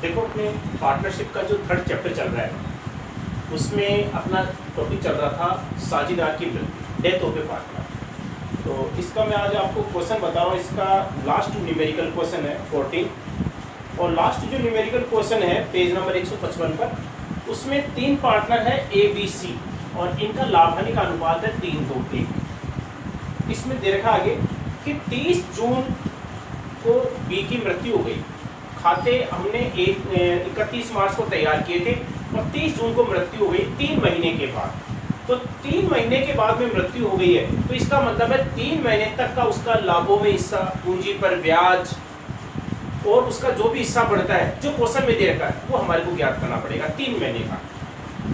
देखो अपने पार्टनरशिप का जो थर्ड चैप्टर चल रहा है उसमें अपना टॉपिक चल रहा था साझेदार की मृत्यु, डेथ ऑफ ए पार्टनर। तो इसका मैं आज आपको क्वेश्चन बता रहा हूँ। इसका लास्ट न्यूमेरिकल क्वेश्चन है 14 और लास्ट जो न्यूमेरिकल क्वेश्चन है पेज नंबर 155 पर, उसमें 3 पार्टनर है ए बी सी और इनका लाभ हानि का अनुपात है 3-2-1। इसमें दे रखा आगे कि 30 जून को बी की मृत्यु हो गई। खाते हमने 31 मार्च को तैयार किए थे और 30 जून को मृत्यु हो गई 3 महीने के बाद। तो 3 महीने के बाद में मृत्यु हो गई है, तो इसका मतलब है 3 महीने तक का उसका लाभों में हिस्सा, पूंजी पर ब्याज और उसका जो भी हिस्सा बढ़ता है जो क्वेश्चन में दे रखा है वो हमारे को ज्ञात करना पड़ेगा 3 महीने का।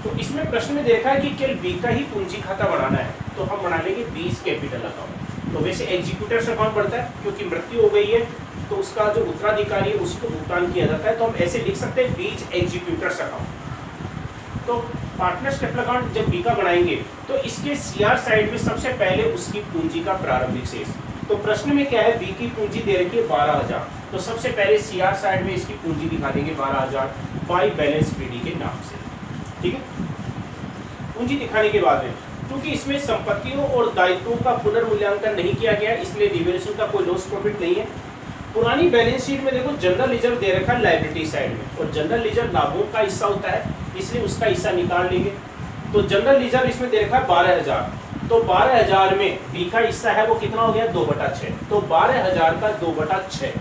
तो इसमें प्रश्न में दे रखा है कि केवल बी का ही पूंजी खाता बनाना है, तो हम बना लेंगे बीस कैपिटल अकाउंट। तो वैसे एग्जीक्यूटर्स अकाउंट बढ़ता है क्योंकि मृत्यु हो गई है तो उसका जो उत्तराधिकारी है उसको भुगतान किया जाता है, तो हम ऐसे लिख सकते हैं बीज एग्जीक्यूटर्स अकाउंट। तो पार्टनर्स कैपिटल अकाउंट जब बी का बनाएंगे तो इसके सीआर साइड में सबसे पहले उसकी पूंजी का प्रारंभिक शेष। तो प्रश्न में क्या है, बी की पूंजी दे रखी है 12,000, तो सबसे पहले सीआर साइड में इसकी पूंजी दिखा देंगे 12,000 बाई बैलेंस पीडी के नाम से। ठीक है, पूंजी दिखाने के बाद में क्योंकि इसमें संपत्तियों और दायित्वों का पुनर्मूल्यांकन नहीं किया गया इसलिए डिवेल्यूशन का कोई लॉस प्रॉफिट नहीं है। पुरानी बैलेंस शीट में देखो जनरल रिजर्व दे रखा है लायबिलिटी साइड में और जनरल रिजर्व लाभों का हिस्सा होता है इसलिए उसका हिस्सा निकाल लेंगे। तो जनरल रिजर्व इसमें दे रखा है 12,000, तो 12,000 में बी का हिस्सा है वो कितना हो गया 2/6। तो 12,000 का 2/6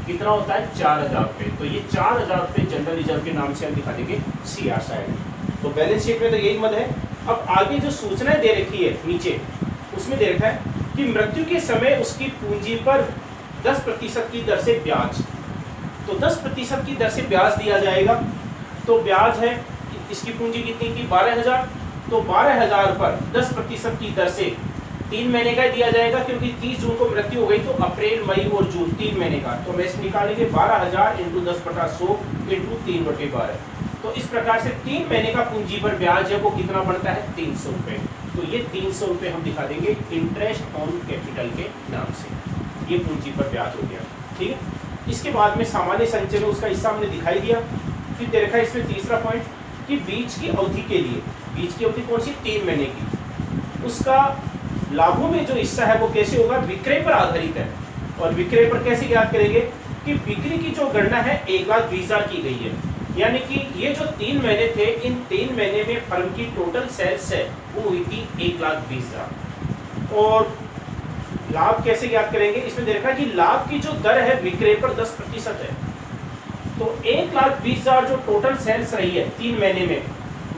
कितना होता है 4,000 रुपये। तो ये 4,000 रुपये जनरल रिजर्व के नाम से हम दिखा देंगे सीआर साइड। तो बैलेंस शीट में तो यही मत है। अब आगे जो सूचनाएं दे रखी है नीचे उसमें दे रखा है कि मृत्यु के समय उसकी पूंजी पर 10% की दर से ब्याज, तो 10% की दर से ब्याज दिया जाएगा। तो ब्याज है इसकी पूंजी कितनी की 12,000, तो 12,000 पर 10% की दर से 3 महीने का दिया जाएगा क्योंकि 30 जून को मृत्यु हो गई तो अप्रैल मई और जून 3 महीने का। तो मैं निकालेंगे 12,000 इंटू 10/100 इंटू 3/12। तो इस प्रकार से 3 महीने का पूंजी पर ब्याज है वो कितना बनता है 300 रुपये। तो ये 300 रुपये हम दिखा देंगे इंटरेस्ट ऑन कैपिटल के नाम से। ये पूंजी पर ब्याज हो गया। ठीक है, इसके बाद में सामान्य संचय में उसका हिस्सा हमने दिखाई दिया। फिर दे रखा है इसमें तीसरा पॉइंट कि बीच की अवधि के लिए, बीच की अवधि कौन सी 3 महीने की, उसका लाभों में जो हिस्सा है वो कैसे होगा विक्रय पर आधारित है। और विक्रय पर कैसे ज्ञात करेंगे कि बिक्री की जो गणना है 1,20,000 की गई है, यानी कि ये जो 3 महीने थे इन 3 महीने में फर्म की टोटल सेल्स है वो हुई थी 1,20,000। और लाभ कैसे ज्ञात करेंगे, इसमें देखा कि लाभ की जो दर है विक्रय पर 10% है। तो 1,20,000 जो टोटल सेल्स रही है 3 महीने में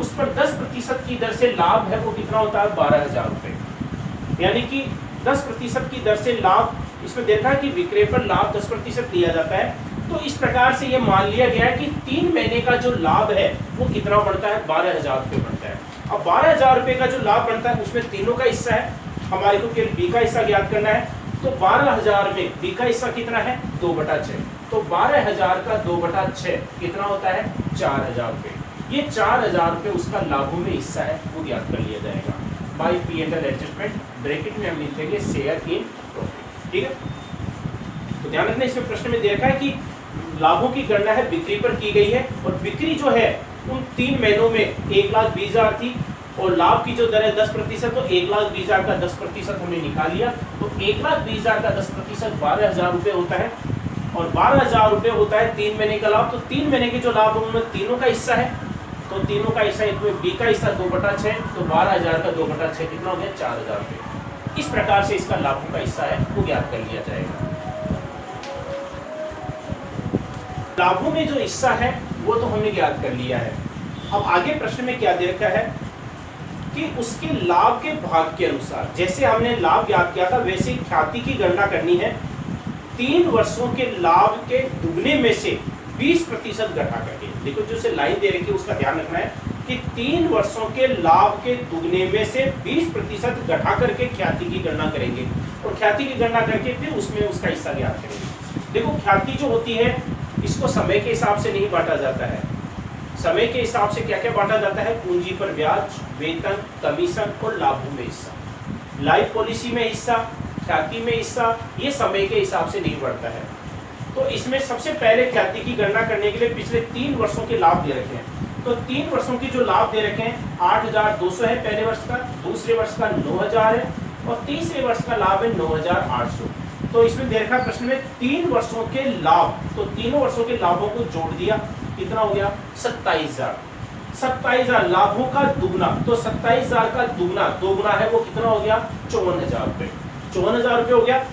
उस पर 10% की दर से लाभ है वो कितना होता है 12,000 रुपये। यानी कि 10% की दर से लाभ, इसमें देखा कि विक्रय पर लाभ 10% दिया जाता है। तो इस प्रकार से ये मान लिया गया है कि 3 महीने का जो लाभ है वो कितना बढ़ता है 12,000 रुपये बढ़ता है। अब 12,000 रुपये का जो लाभ बढ़ता है उसमें तीनों का हिस्सा है, हमारे को केवल बी का हिस्सा ज्ञात करना है। तो 12,000 में बी का हिस्सा कितना है 2/6, तो 12,000 का 2/6 कितना होता है 4,000 रुपये। ये 4,000 रुपये उसका लाभों में हिस्सा है वो ज्ञात कर लिया जाएगा बाई P&L एडजस्टमेंट। ब्रैकेट में हम लिखेंगे शेयर इन प्रॉफिट। ठीक है, तो ध्यान रखना इसमें प्रश्न में दे रखा है कि लाभों की गणना है बिक्री पर की गई है और बिक्री जो है उन 3 महीनों में 1,20,000 थी और लाभ की जो दर है 10%, तो 1,20,000 का 10% हमने निकाल लिया। तो 1,20,000 का 10% 12,000 रुपये होता है और 12,000 रुपये होता है 3 महीने का लाभ। तो 3 महीने के जो लाभ उनमें तीनों का हिस्सा है, तो तीनों का हिस्सा इसमें बी का हिस्सा 2/6, तो 12,000 का 2/6 कितना हो गया 4,000 रुपये। इस प्रकार से इसका लाभों का हिस्सा है वो ज्ञात कर लिया जाएगा। लाभों में जो हिस्सा है वो तो हमने ज्ञात कर लिया है। अब आगे प्रश्न में क्या दे रखा है कि उसके लाभ के भाग के अनुसार, जैसे हमने लाभ ज्ञात किया था वैसे ही ख्याति की गणना करनी है। 3 वर्षों के लाभ के दुगने में से 20% घटा करके, देखो जो से लाइन दे रखी है उसका ध्यान रखना है कि 3 वर्षों के लाभ के दुगने में से 20% घटा करके ख्याति की गणना करेंगे और ख्याति की गणना करके फिर उसमें उसका हिस्सा ज्ञात करेंगे। देखो ख्याति जो होती है इसको समय के हिसाब से नहीं बांटा जाता है। समय के हिसाब से क्या क्या बांटा जाता है, पूंजी पर ब्याज, वेतन, कमीशन और लाभों में हिस्सा। लाइफ पॉलिसी में हिस्सा, ख्याति में हिस्सा, ये समय के हिसाब से नहीं बढ़ता है। तो इसमें सबसे पहले ख्याति की गणना करने के लिए पिछले 3 वर्षों के लाभ दे रखे हैं। तो 3 वर्षों की जो लाभ दे रखे हैं 8,200 है पहले वर्ष का, दूसरे वर्ष का 9,000 है और तीसरे वर्ष का लाभ है 9,800। तो इसमें दे रखा प्रश्न में 3 वर्षों के लाभ, तो तीनों वर्षों के लाभों को जोड़ दिया, कितना हो गया 27,000। 27,000 लाभों का दुगना, तो 27,000 का दुगना, 2 गुना है वो कितना हो गया 54,000 रुपए। 54,000 रुपए हो गया।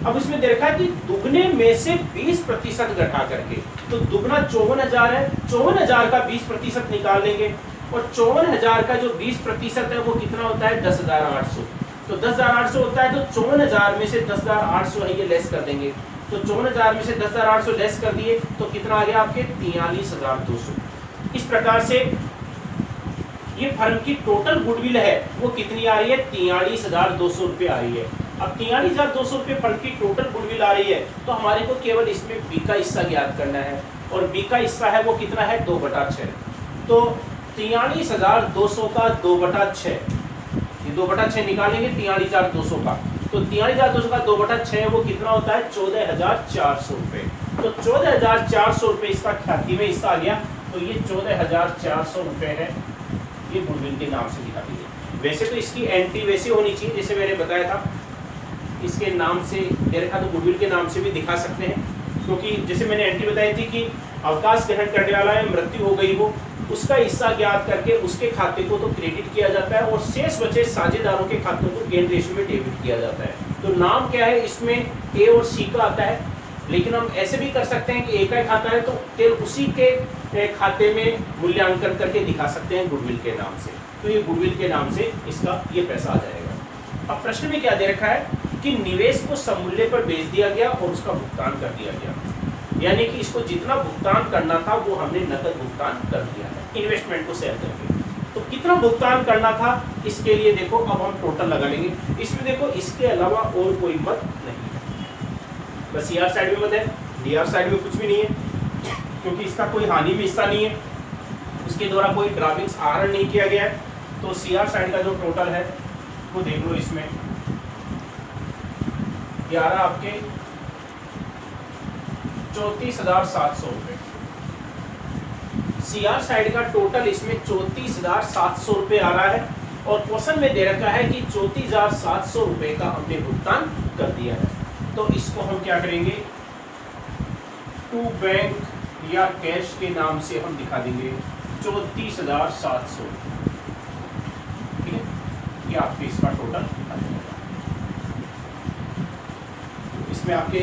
अब इसमें दे रखा है कि दुगने में से 20% घटा करके, तो दुगना 54,000 है, 54,000 का 20% निकाल लेंगे और 54,000 का जो 20% है वो कितना होता है 10,800। तो 10,800 होता है, तो 54,000 में से 10,800 है ये लेस कर देंगे। तो 54,000 में से 10,800 लेस कर दिए तो कितना आ गया आपके 43,200। इस प्रकार से ये फर्म की टोटल गुडविल है वो कितनी आ रही है 43,200 रुपये आ रही है। अब 43,200 रुपये फर्म की टोटल गुडविल आ रही है तो हमारे को केवल इसमें बी का हिस्सा ज्ञात करना है और बी का हिस्सा है वो कितना है 2/6। तो 43,200 का 2/6, ये 2/6 निकालेंगे 43,200 का, तो 43,200 का 2/6 है वो कितना होता है 14,400 रुपये। तो 14,400 रुपये इसका ख्याति में हिस्सा आ गया। तो ये 14,400 रुपये है, ये गुडविल के नाम से दिखा दीजिए। वैसे तो इसकी एंट्री वैसे होनी चाहिए जैसे मैंने बताया था, इसके नाम से दे रखा तो गुडविल के नाम से भी दिखा सकते हैं, क्योंकि जैसे मैंने एंट्री बताई थी कि अवकाश ग्रहण करने वाला है, मृत्यु हो गई हो, उसका हिस्सा ज्ञात करके उसके खाते को तो क्रेडिट किया जाता है और शेष बचे साझेदारों के खातों को गेन रेशियो में डेबिट किया जाता है। तो नाम क्या है इसमें ए और सी का आता है, लेकिन हम ऐसे भी कर सकते हैं कि ए का खाता है तो फिर उसी के खाते में मूल्यांकन करके दिखा सकते हैं गुडविल के नाम से। तो ये गुडविल के नाम से इसका ये पैसा आ जाएगा। अब प्रश्न में क्या दे रखा है कि निवेश को सममूल्य पर बेच दिया गया और उसका भुगतान कर दिया गया, यानी कि इसको जितना भुगतान करना था वो हमने नकद भुगतान कर दिया है इन्वेस्टमेंट को सेल करके। तो कितना भुगतान करना था इसके लिए देखो अब हम टोटल लगा लेंगे। इसमें देखो इसके अलावा और कोई मत नहीं है, बस सीआर साइड में मत है, डीआर साइड में कुछ भी नहीं है क्योंकि इसका कोई हानि में हिस्सा नहीं है, उसके द्वारा कोई ड्राविंग्स आहरण नहीं किया गया है। तो सीआर साइड का जो टोटल है वो देख लो, इसमें 11 आपके 34,700 रुपये। सीआर साइड का टोटल इसमें 34,700 रुपये आ रहा है और क्वेश्चन में दे रखा है कि 34,700 रुपये का हमने भुगतान कर दिया है। तो इसको हम क्या करेंगे टू बैंक या कैश के नाम से हम दिखा देंगे 34,700। ठीक है, ये आपके इसका टोटल आ जाएगा। इसमें आपके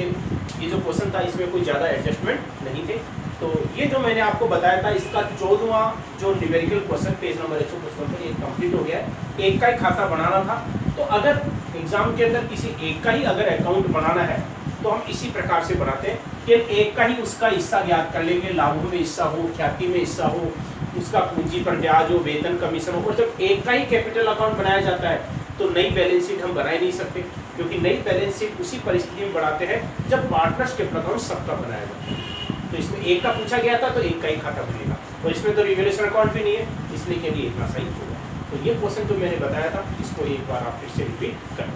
ये जो क्वेश्चन था इसमें कोई ज़्यादा एडजस्टमेंट नहीं थे। तो ये जो मैंने आपको बताया था इसका 14वां जो न्यूमेरिकल क्वेश्चन पेज नंबर 155 पर ये कंप्लीट हो गया है। एक का ही खाता बनाना था, तो अगर एग्जाम के अंदर किसी एक का ही अगर अकाउंट बनाना है तो हम इसी प्रकार से बनाते हैं कि एक का ही उसका हिस्सा ज्ञात कर लेंगे, लाभों में हिस्सा हो, ख्याति में हिस्सा हो, उसका पूंजी पर ब्याज हो, वेतन कमीशन हो। और जब एक का ही कैपिटल अकाउंट बनाया जाता है तो नई बैलेंस शीट हम बना ही नहीं सकते, क्योंकि नई बैलेंस शीट उसी परिस्थिति में बनाते हैं जब पार्टनरशिप अकाउंट सबका बनाया जाता है। तो इसमें एक का पूछा गया था तो एक का ही खाता बनेगा और इसमें तो रिवैल्यूएशन अकाउंट भी नहीं है, इसलिए के लिए इतना सही होगा। तो ये क्वेश्चन जो मैंने बताया था इसको एक बार आप फिर से रिपीट करें।